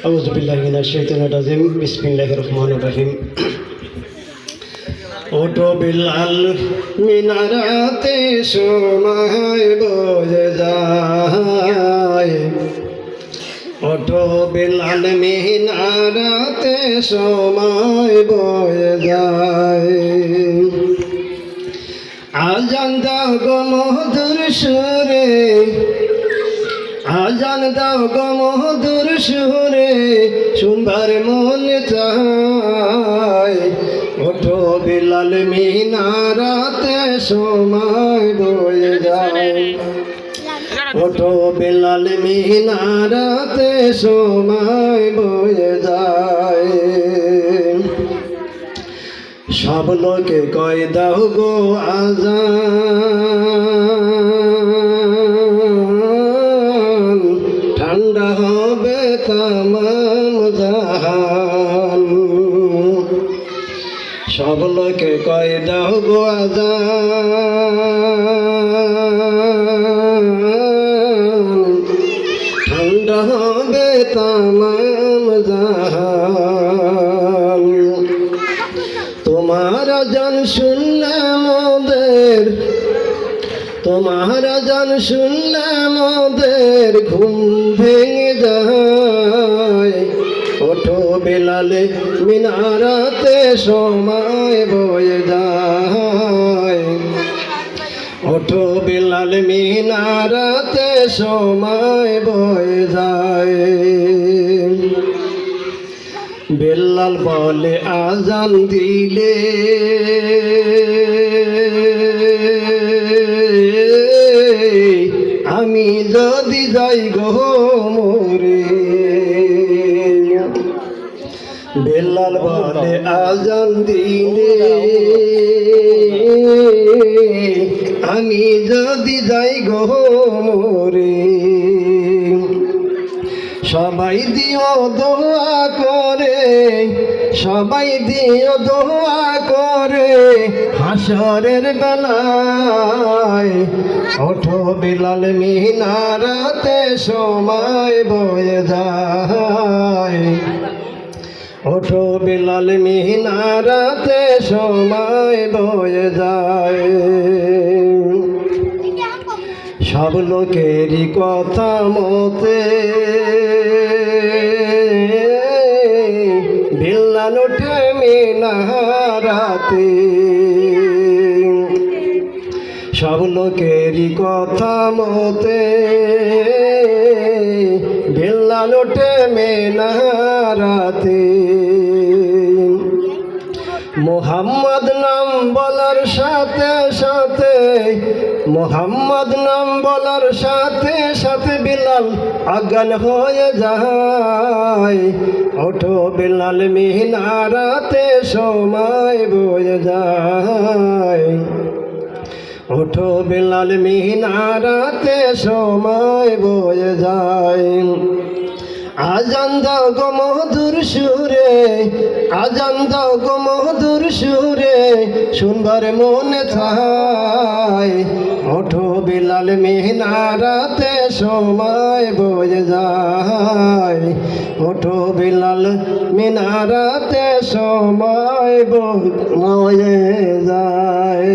আউযু বিল্লাহি মিনাশ শাইতানির রাজিম বিসমিল্লাহির রহমানির রহিম। ওঠো বিলাল মিনারাতে সময় বয়ে যায়, ওঠো বিলাল মিনারাতে সময় বয়ে যায়। আজান দাও গো মধুর সুরে, আজান দাও গো মধুর সুরে, শুনবার মন চায়। ওঠো বিলাল মিনারাতে সময় বয়ে যায়, ওঠো বিলাল মিনারাতে সময় বয়ে যায়। সব লোকে কয় দাও গো আজান, ঠান্ডা হবে তামাম জাহান। সব লোকে কয় দাও গো আজান, ঠান্ডা হবে তামাম জাহান। তোমার আজান শুনলে মোদের, তোমার আজান শুনলে মোদের ঘুম ভেঙে যায়। ওঠো বিলাল মিনারাতে সময় বয়ে যায়, ওঠো বিলাল মিনারাতে সময় বয়ে যায়। বেলাল বলে আজান দিলে, আমি যদি যাই গো মরে। বেলাল বলে আজান দিলে, আমি যদি যাই গো মরে। সবাই দিও দোয়া করে, সবাই দিও দোয়া করে হাসরের বেলায়। ওঠো বিলাল মিনারাতে সময় বয়ে যায়, ওঠো বিলাল মিনারাতে সময় বয়ে যায়। সব লোকেরই কথা মতে বিলাল ওঠে মিনারাতে, সব লোকেরই কথা মতে বিলাল ওঠে মিনারাতে। মোহাম্মদ নাম বলার সাথে সাথে, মোহাম্মদ নাম বলার সাথে সাথে বিলাল অজ্ঞান হয়ে যায়। ওঠো বিলাল মিনারাতে সময় বয়ে যায়, ওঠো বিলাল মিনারাতে সময় বয়ে যায়। আজান দাও গো মধুর সুরে, আজান দাও গো মধুর সুরে, শুনবার মনে চায়। ওঠো বিলাল মিনারাতে সময় বয়ে যায়, ওঠো বিলাল মিনারাতে সময় বয়ে যায়।